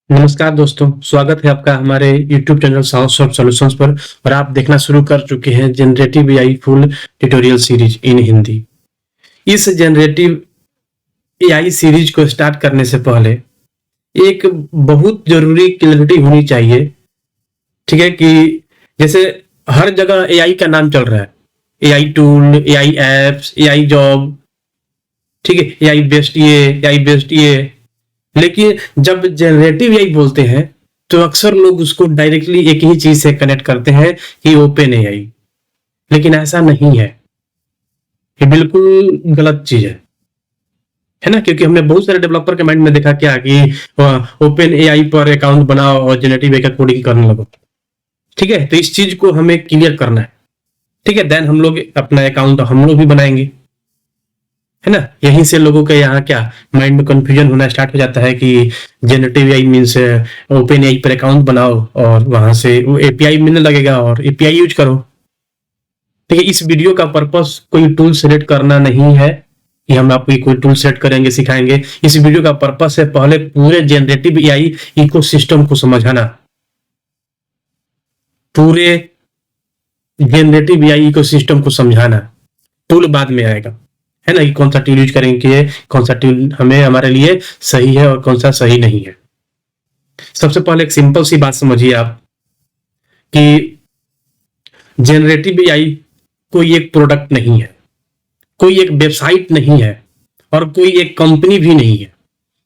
नमस्कार दोस्तों, स्वागत है आपका हमारे YouTube channel sounds of solutions पर। और आप देखना शुरू कर चुके हैं generative AI full tutorial series in Hindi. इस जनरेटिव एआई सीरीज को स्टार्ट करने से पहले एक बहुत जरूरी क्लैरिटी होनी चाहिए, ठीक है? कि जैसे हर जगह एआई का नाम चल रहा है, AI tool, AI apps, AI job, ठीक है, एआई बेस्ड ये। लेकिन जब जनरेटिव एआई बोलते हैं तो अक्सर लोग उसको डायरेक्टली एक ही चीज से कनेक्ट करते हैं कि ओपन एआई। लेकिन ऐसा नहीं है, ये बिल्कुल गलत चीज है ना? क्योंकि हमने बहुत सारे डेवलपर के माइंड में देखा क्या कि ओपन एआई पर अकाउंट बनाओ और जनरेटिव एआई का कोडिंग करने लगो, ठीक है? तो इस चीज को हमें क्लियर करना है, ठीक है? देन हम लोग अपना अकाउंट हम लोग भी बनाएंगे, है ना? यहीं से लोगों के यहाँ क्या माइंड में कंफ्यूजन होना स्टार्ट हो जाता है कि generative AI means open AI पर अकाउंट बनाओ और वहां से वो एपीआई मिलने लगेगा और एपीआई यूज करो। ठीक है, इस वीडियो का पर्पस कोई टूल सेलेक्ट करना नहीं है कि हम आपको कोई टूल सेलेक्ट करेंगे, सिखाएंगे। इस वीडियो का पर्पस है पहले पूरे जनरेटिव एआई इकोसिस्टम को समझाना, पूरे जनरेटिव एआई इकोसिस्टम को समझाना। टूल बाद में आएगा, है ना? कि कौन सा टूल यूज करेंगे, कौन सा टूल हमें हमारे लिए सही है और कौन सा सही नहीं है। सबसे पहले एक सिंपल सी बात समझिए आप कि जनरेटिव एआई कोई एक प्रोडक्ट नहीं है, कोई एक वेबसाइट नहीं है और कोई एक कंपनी भी नहीं है।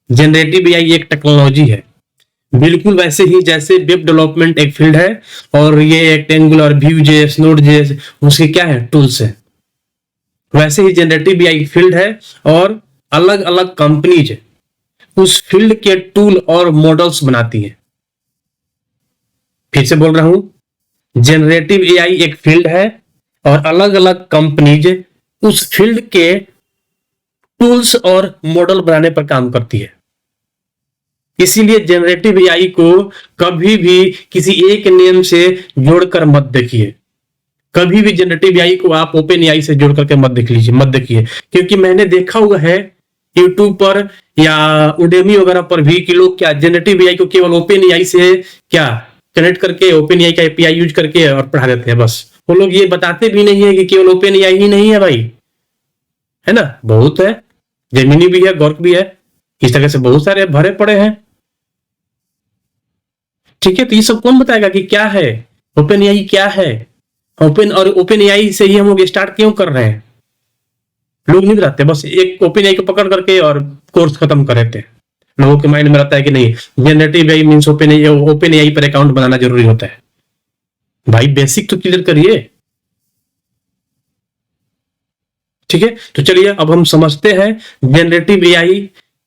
जनरेटिव एआई एक टेक्नोलॉजी है, बिल्कुल वैसे ही जैसे वेब डेवलपमेंट एक फील्ड है और ये एक एंगुलर, व्यूजेएस, नोड.जेएस उसके क्या है, टूल्स है। वैसे ही जनरेटिव एआई फील्ड है और अलग अलग कंपनीज उस फील्ड के टूल और मॉडल्स बनाती है। फिर से बोल रहा हूं, जनरेटिव एआई एक फील्ड है और अलग अलग कंपनीज उस फील्ड के टूल्स और मॉडल बनाने पर काम करती है। इसीलिए जनरेटिव एआई को कभी भी किसी एक नेम से जोड़कर मत देखिए। कभी भी जनरेटिव एआई को आप ओपन एआई से जोड़ करके मत देख लीजिए, मत देखिए। क्योंकि मैंने देखा हुआ है यूट्यूब पर या उडेमी वगैरह पर भी कि लोग क्या जनरेटिव एआई को केवल ओपन एआई से क्या कनेक्ट करके ओपन एआई का एपीआई यूज करके और पढ़ा देते हैं। बस वो लोग ये बताते भी नहीं है कि केवल ओपन एआई ही नहीं है भाई, है ना? बहुत है, जेमिनी भी है, गॉर्क भी है, इस तरह से बहुत सारे भरे पड़े हैं। ठीक है, तो ये सब कौन बताएगा कि क्या है ओपन एआई, क्या है ओपन एआई से ही हम लोग स्टार्ट क्यों कर रहे हैं? लोग नहीं बताते, बस एक ओपन एआई को पकड़ करके और कोर्स खत्म कर देते हैं। लोगों के माइंड में रहता है कि नहीं, generative AI means open AI पर अकाउंट बनाना जरूरी होता है। भाई बेसिक तो क्लियर करिए। ठीक है, तो चलिए अब हम समझते हैं जनरेटिव एआई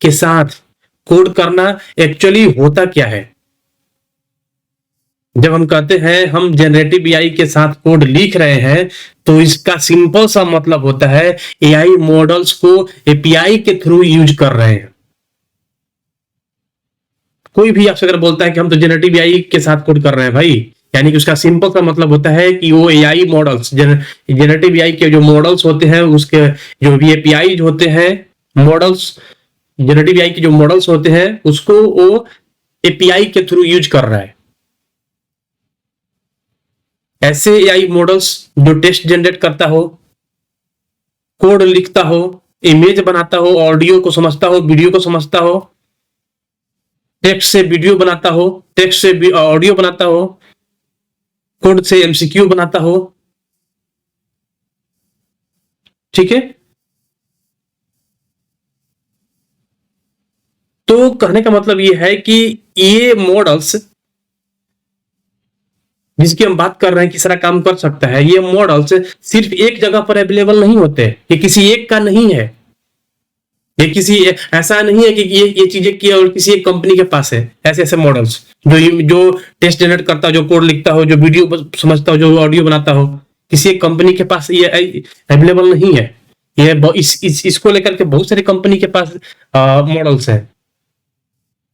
के साथ कोड करना एक्चुअली होता क्या है। जब हम कहते हैं हम जनरेटिव एआई के साथ कोड लिख रहे हैं तो इसका सिंपल सा मतलब होता है एआई मॉडल्स को एपीआई के थ्रू यूज कर रहे हैं। कोई भी आपसे अगर बोलता है कि हम तो जनरेटिव एआई के साथ कोड कर रहे हैं भाई, यानी कि उसका सिंपल सा मतलब होता है कि वो एआई मॉडल्स, जनरेटिव एआई के जो मॉडल्स होते हैं उसके जो भी एपीआई होते हैं, मॉडल्स, जनरेटिव एआई के जो मॉडल्स होते हैं उसको वो एपीआई के थ्रू यूज कर रहा है। ऐसे एआई मॉडल्स जो टेक्स्ट जनरेट करता हो, कोड लिखता हो, इमेज बनाता हो, ऑडियो को समझता हो, वीडियो को समझता हो, टेक्स्ट से वीडियो बनाता हो, टेक्स्ट से ऑडियो बनाता हो, कोड से एमसीक्यू बनाता हो। ठीक है, तो कहने का मतलब ये है कि ये मॉडल्स जिसकी हम बात कर रहे हैं कि सारा काम कर सकता है, ये मॉडल्स सिर्फ एक जगह पर अवेलेबल नहीं होते, ये किसी एक का नहीं है। ये किसी ऐसा नहीं है कि ये चीजें की और किसी एक कंपनी के पास है। ऐसे ऐसे मॉडल्स जो टेक्स्ट जनरेट करता हो, जो कोड लिखता हो, जो वीडियो समझता हो, जो ऑडियो बनाता हो, किसी एक कंपनी के पास ये अवेलेबल नहीं है। ये इसको लेकर के बहुत सारी कंपनी के पास मॉडल्स है।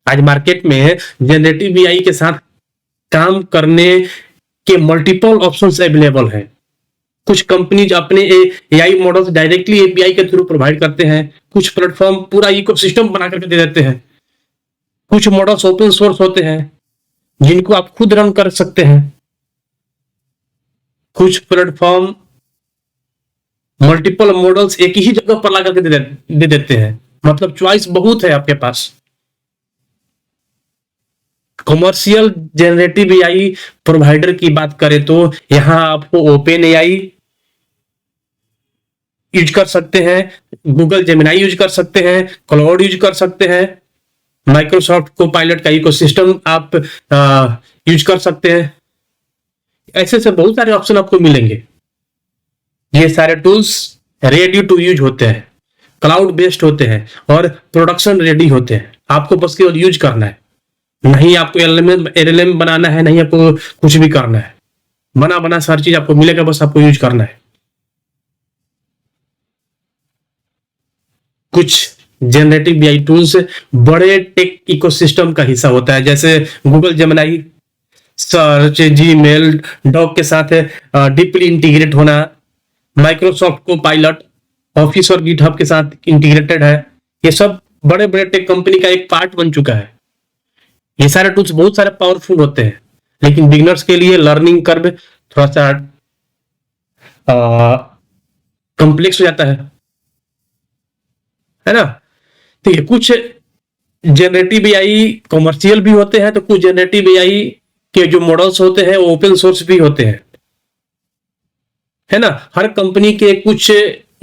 आज मार्केट में जनरेटिव एआई के साथ काम करने के मल्टीपल ऑप्शंस अवेलेबल हैं। कुछ कंपनीज अपने एआई मॉडल्स डायरेक्टली एपीआई के थ्रू प्रोवाइड करते हैं, कुछ प्लेटफॉर्म पूरा इकोसिस्टम बना करके दे देते हैं। कुछ मॉडल्स ओपन सोर्स होते हैं जिनको आप खुद रन कर सकते हैं। कुछ प्लेटफॉर्म मल्टीपल मॉडल्स एक ही जगह पर ला करके दे देते हैं, मतलब चॉइस बहुत है आपके पास। कमर्शियल जनरेटिव एआई प्रोवाइडर की बात करें तो यहां आपको ओपन एआई यूज कर सकते हैं, गूगल जेमिनाई यूज कर सकते हैं, क्लाउड यूज कर सकते हैं, माइक्रोसॉफ्ट को पायलट का इकोसिस्टम आप यूज कर सकते हैं। ऐसे से बहुत सारे ऑप्शन आपको मिलेंगे। ये सारे टूल्स रेडी टू यूज होते हैं, क्लाउड बेस्ड होते हैं और प्रोडक्शन रेडी होते हैं। आपको बस केवल यूज करना है, नहीं आपको एलएलएम बनाना है, नहीं आपको कुछ भी करना है। बना हर चीज आपको मिलेगा, बस आपको यूज करना है। कुछ जनरेटिव एआई टूल्स बड़े टेक इकोसिस्टम का हिस्सा होता है, जैसे Google Gemini, search, Gmail, doc के साथ डीपली इंटीग्रेट होना, माइक्रोसॉफ्ट को पायलट, ऑफिस और गिटहब के साथ इंटीग्रेटेड है। ये सब बड़े बड़े टेक कंपनी का एक पार्ट बन चुका है। ये सारे टूल्स बहुत सारे पावरफुल होते हैं, लेकिन बिगिनर्स के लिए लर्निंग कर्व थोड़ा सा कॉम्प्लेक्स हो जाता है ना। ठीक है, कुछ जनरेटिव एआई कमर्शियल भी होते हैं, तो कुछ जनरेटिव एआई के जो मॉडल्स होते हैं वो ओपन सोर्स भी होते हैं, है ना। हर कंपनी के कुछ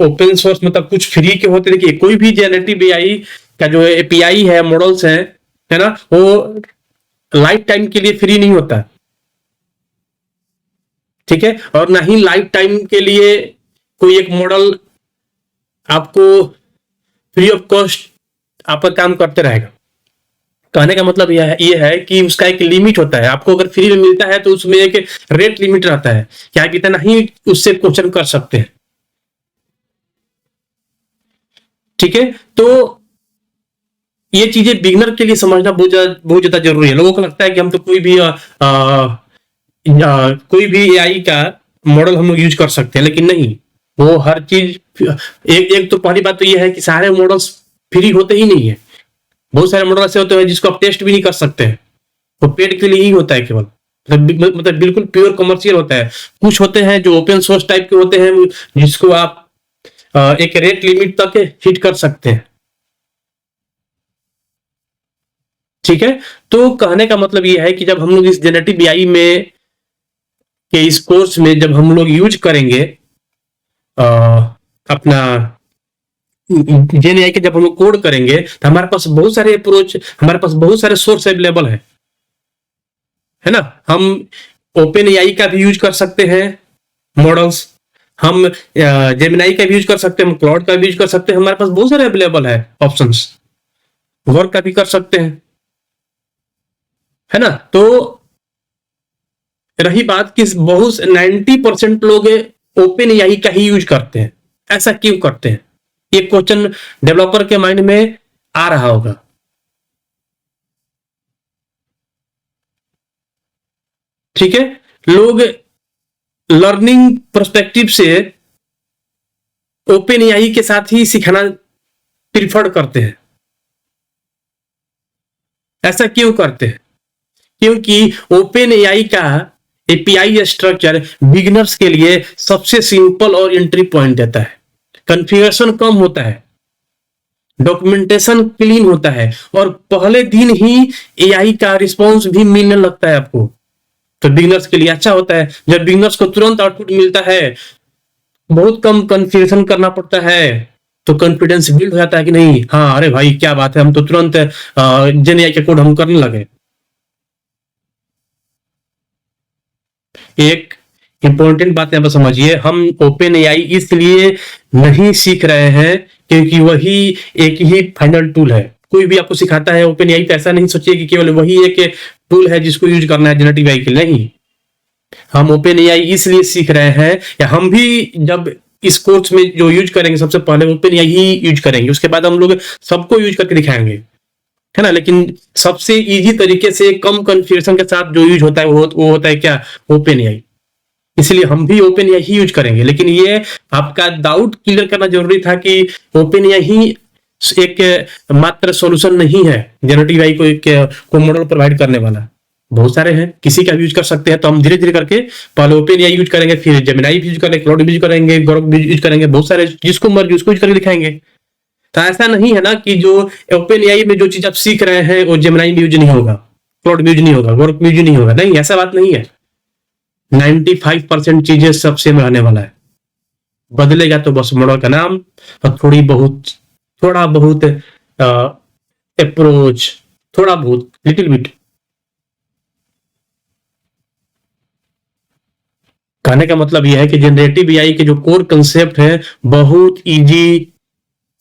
ओपन सोर्स मतलब कुछ फ्री के होते हैं। देखिए, कोई भी जनरेटिव एआई का जो एपीआई है, मॉडल्स हैं, है ना, वो लाइफ टाइम के लिए फ्री नहीं होता, ठीक है। और ना ही लाइफ टाइम के लिए कोई एक मॉडल आपको फ्री ऑफ कॉस्ट आपका काम करते रहेगा। कहने का मतलब यह है कि उसका एक लिमिट होता है। आपको अगर फ्री में मिलता है तो उसमें एक रेट लिमिट रहता है कि आप इतना ही उससे क्वेश्चन कर सकते हैं, ठीक है। तो ये चीजें बिगनर के लिए समझना बहुत ज्यादा जरूरी है। लोगों को लगता है कि हम तो कोई भी एआई का मॉडल हम लोग यूज कर सकते हैं, लेकिन नहीं, वो हर चीज एक तो पहली बात तो ये है कि सारे मॉडल्स फ्री होते ही नहीं है। बहुत सारे मॉडल ऐसे होते हैं जिसको आप टेस्ट भी नहीं कर सकते हैं, वो पेड के लिए ही होता है केवल, मतलब बिल्कुल प्योर कमर्शियल होता है। कुछ होते हैं जो ओपन सोर्स टाइप के होते हैं, जिसको आप एक रेट लिमिट तक हिट कर सकते हैं, ठीक है। तो कहने का मतलब यह है कि जब हम लोग इस जनरेटिव एआई में के इस कोर्स में जब हम लोग यूज करेंगे अपना जेन एआई के, जब हम लोग कोड करेंगे तो हमारे पास बहुत सारे अप्रोच, हमारे पास बहुत सारे सोर्स अवेलेबल है ना। हम ओपन एआई का भी यूज कर सकते हैं मॉडल्स, हम जेमिनाई का भी यूज कर सकते हैं, हम क्लाउड का भी यूज कर सकते हैं। हमारे पास बहुत सारे अवेलेबल है ऑप्शंस, वर्क का भी कर सकते हैं, है ना। तो रही बात कि बहुत 90% लोग ओपन एआई का ही यूज करते हैं। ऐसा क्यों करते हैं? ये क्वेश्चन डेवलपर के माइंड में आ रहा होगा। ठीक है, लोग लर्निंग पर्सपेक्टिव से ओपन एआई के साथ ही सीखना प्रिफर करते हैं। ऐसा क्यों करते हैं? क्योंकि ओपन एआई का एपीआई स्ट्रक्चर बिगिनर्स के लिए सबसे सिंपल और एंट्री पॉइंट देता है। कॉन्फ़िगरेशन कम होता है, डॉक्यूमेंटेशन क्लीन होता है और पहले दिन ही एआई का रिस्पॉन्स भी मिलने लगता है आपको। तो बिगिनर्स के लिए अच्छा होता है। जब बिगिनर्स को तुरंत आउटपुट मिलता है, बहुत कम कॉन्फ़िगरेशन करना पड़ता है, तो कॉन्फिडेंस बिल्ड हो जाता है कि नहीं, हाँ अरे भाई क्या बात है, हम तो तुरंत जेन एआई के कोड हम करने लगे। एक इंपॉर्टेंट बात यहाँ पर समझिए, हम ओपन एआई इसलिए नहीं सीख रहे हैं क्योंकि वही एक ही फाइनल टूल है। कोई भी आपको सिखाता है ओपन एआई, ऐसा नहीं सोचिए कि केवल वही एक टूल है जिसको यूज करना है जनरेटिव एआई के लिए। नहीं, हम ओपन एआई इसलिए सीख रहे हैं, या हम भी जब इस कोर्स में जो यूज करेंगे सबसे पहले ओपन एआई ही यूज करेंगे, उसके बाद हम लोग सबको यूज करके दिखाएंगे, है ना। लेकिन सबसे इजी तरीके से कम कॉन्फ़िगरेशन के साथ जो यूज होता है वो होता है क्या? Open AI. इसलिए हम भी ओपन एआई ही यूज करेंगे। लेकिन ये आपका डाउट क्लियर करना जरूरी था कि ओपन एआई ही एक मात्र सॉल्यूशन नहीं है जनरेटिव एआई को मॉडल प्रोवाइड करने वाला, बहुत सारे हैं, किसी का भी यूज कर सकते हैं। तो हम धीरे धीरे करके पहले ओपन एआई यूज करेंगे, फिर जेमिनाई भी यूज करेंगे, क्लाउड भी यूज करेंगे, ग्रोक भी यूज करेंगे, बहुत सारे जिसको मर्जी उसको यूज करके दिखाएंगे। तो ऐसा नहीं है ना कि जो ओपन एआई में जो चीज आप सीख रहे हैं वो जेमिनाई में यूज नहीं होगा, क्लाउड में यूज नहीं होगा, ग्रोक में यूज नहीं होगा, नहीं, ऐसा बात नहीं है। 95% चीजें सब सेम रहने वाला है, बदलेगा तो बस मॉडल का नाम और थोड़ा बहुत अप्रोच, थोड़ा बहुत लिटिल बिट। कहने का मतलब यह है कि जनरेटिव एआई के जो कोर कंसेप्ट है बहुत इजी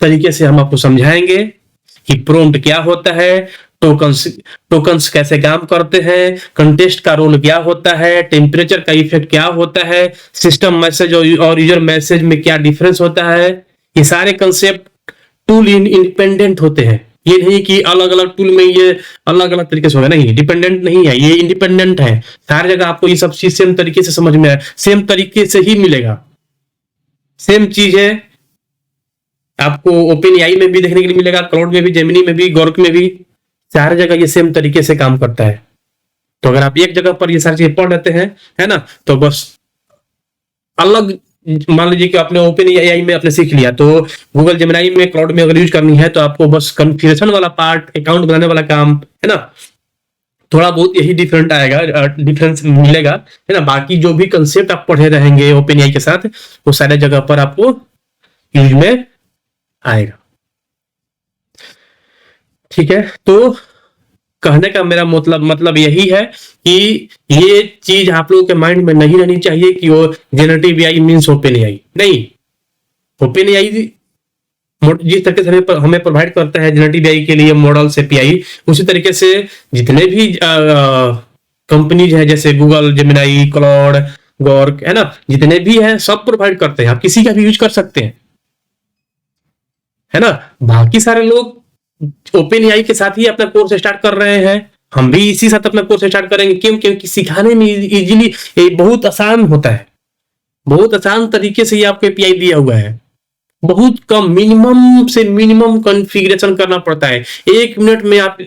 तरीके से हम आपको समझाएंगे कि प्रॉम्प्ट क्या होता है, टोकन्स कैसे काम करते हैं, कंटेस्ट का रोल क्या होता है, टेम्परेचर का इफेक्ट क्या होता है, सिस्टम मैसेज और यूजर मैसेज में क्या डिफरेंस होता है। ये सारे कंसेप्ट टूल इंडिपेंडेंट होते हैं, ये नहीं कि अलग अलग टूल में ये अलग अलग तरीके से होगा, नहीं, डिपेंडेंट नहीं है, ये इंडिपेंडेंट है। सारी जगह आपको ये सब चीज सेम तरीके से समझ में आए, सेम तरीके से ही मिलेगा। सेम चीज है आपको ओपन एआई में भी देखने के लिए मिलेगा, क्लाउड में भी, जेमिनी में भी, ग्रोक में भी, सारी जगह ये सेम तरीके से काम करता है। तो अगर आप एक जगह पर ये सारी चीजें पढ़ लेते हैं, है ना, तो बस अलग, मान लीजिए कि आपने ओपन एआई में आपने सीख लिया, तो गूगल जेमिनी में, क्लाउड में अगर यूज करनी है तो आपको बस कॉन्फ़िगरेशन वाला पार्ट, अकाउंट बनाने वाला काम, है ना, थोड़ा बहुत यही डिफरेंट आएगा, डिफरेंस मिलेगा, है ना। बाकी जो भी कंसेप्ट आप पढ़े रहेंगे ओपन एआई के साथ, वो सारे जगह पर आपको यूज में आएगा। ठीक है, तो कहने का मेरा मतलब यही है कि ये चीज आप लोगों के माइंड में नहीं रहनी चाहिए कि वो generative AI means open AI, नहीं। ओपन एआई जिस तरीके से हमें प्रोवाइड करता है जनरेटिव एआई के लिए मॉडल्स एपीआई, उसी तरीके से जितने भी कंपनीज है जैसे गूगल जेमिनी, क्लाउड, ग्रोक, है ना, जितने भी हैं सब प्रोवाइड करते हैं, आप किसी का भी यूज कर सकते हैं, है ना। बाकी सारे लोग ओपन एआई के साथ ही अपना कोर्स स्टार्ट कर रहे हैं, हम भी इसी साथ अपना कोर्स स्टार्ट करेंगे। क्यों? क्योंकि सिखाने में इजीली बहुत आसान होता है, बहुत आसान तरीके से ये आपको एपीआई दिया हुआ है, बहुत कम, मिनिमम से मिनिमम कॉन्फ़िगरेशन करना पड़ता है। 1 मिनट में आप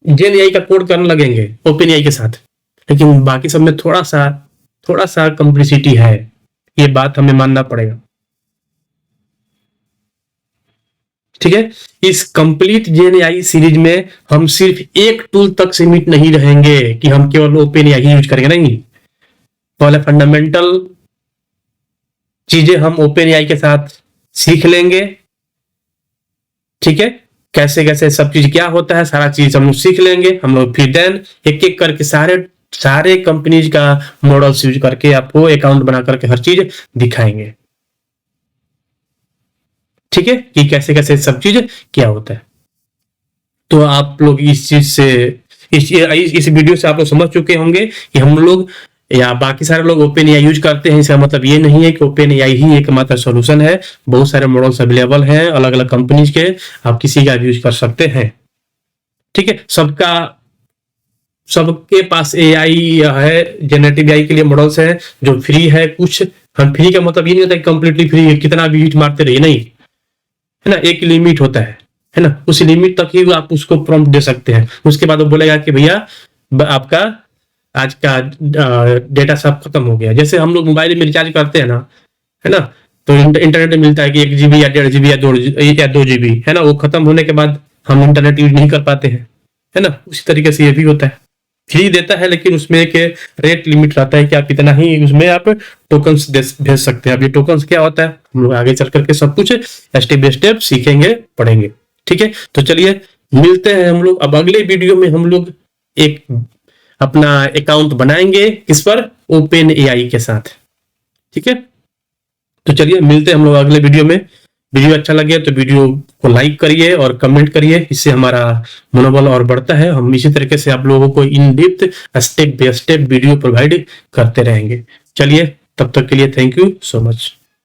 जेन एआई का कोड करने लगेंगे ओपन एआई के साथ। लेकिन बाकी सब में थोड़ा सा कॉम्प्लेक्सिटी है, ये बात हमें मानना पड़ेगा। ठीक है, इस कंप्लीट जेन एआई सीरीज में हम सिर्फ एक टूल तक सीमित नहीं रहेंगे कि हम केवल ओपन एआई यूज करेंगे, नहीं। पहले फंडामेंटल चीजें हम ओपन एआई के साथ सीख लेंगे, ठीक है, कैसे कैसे सब चीज क्या होता है, सारा चीज हम लोग सीख लेंगे हम लोग। फिर देन एक एक करके सारे कंपनीज का मॉडल्स यूज करके आपको अकाउंट बना करके हर चीज दिखाएंगे, ठीक है, कि कैसे कैसे सब चीज क्या होता है। तो आप लोग इस चीज से, इस वीडियो से आप लोग समझ चुके होंगे कि हम लोग या बाकी सारे लोग ओपन एआई यूज करते हैं। इसका मतलब ये नहीं है कि ओपन एआई ही एकमात्र सॉल्यूशन है, बहुत सारे मॉडल्स अवेलेबल हैं अलग अलग कंपनीज के, आप किसी का भी यूज कर सकते हैं, ठीक है। सबके पास एआई है, जनरेटिव एआई के लिए मॉडल्स हैं जो फ्री है। कुछ हम फ्री का मतलब ये नहीं होता कि कंप्लीटली फ्री है, कितना भी यूज मारते रहिए, नहीं, है ना, एक लिमिट होता है ना, उस लिमिट तक ही आप उसको प्रॉम्प्ट दे सकते हैं। उसके बाद वो बोलेगा कि भैया आपका आज का डेटा सब खत्म हो गया। जैसे हम लोग मोबाइल में रिचार्ज करते हैं ना, है ना, तो इंटरनेट में मिलता है कि 1 GB या 1.5 GB या 2 GB, है ना, वो खत्म होने के बाद हम इंटरनेट यूज नहीं कर पाते हैं, है ना। उसी तरीके से ये भी होता है, फ्री देता है लेकिन उसमें एक रेट लिमिट रहता है कि आप इतना ही उसमें आप टोकन्स भेज सकते हैं। अब ये टोकन्स क्या होता है हम लोग आगे चल करके सब कुछ स्टेप बाय स्टेप सीखेंगे, पढ़ेंगे, ठीक है। तो चलिए मिलते हैं हम लोग अब अगले वीडियो में। हम लोग एक अपना अकाउंट बनाएंगे किस पर, ओपन एआई के साथ, ठीक है। तो चलिए मिलते हैं हम लोग अगले वीडियो में। वीडियो अच्छा लगे तो वीडियो को लाइक करिए और कमेंट करिए, इससे हमारा मनोबल और बढ़ता है। हम इसी तरीके से आप लोगों को in depth step by step video provide करते रहेंगे। चलिए तब तक के लिए थैंक यू सो मच।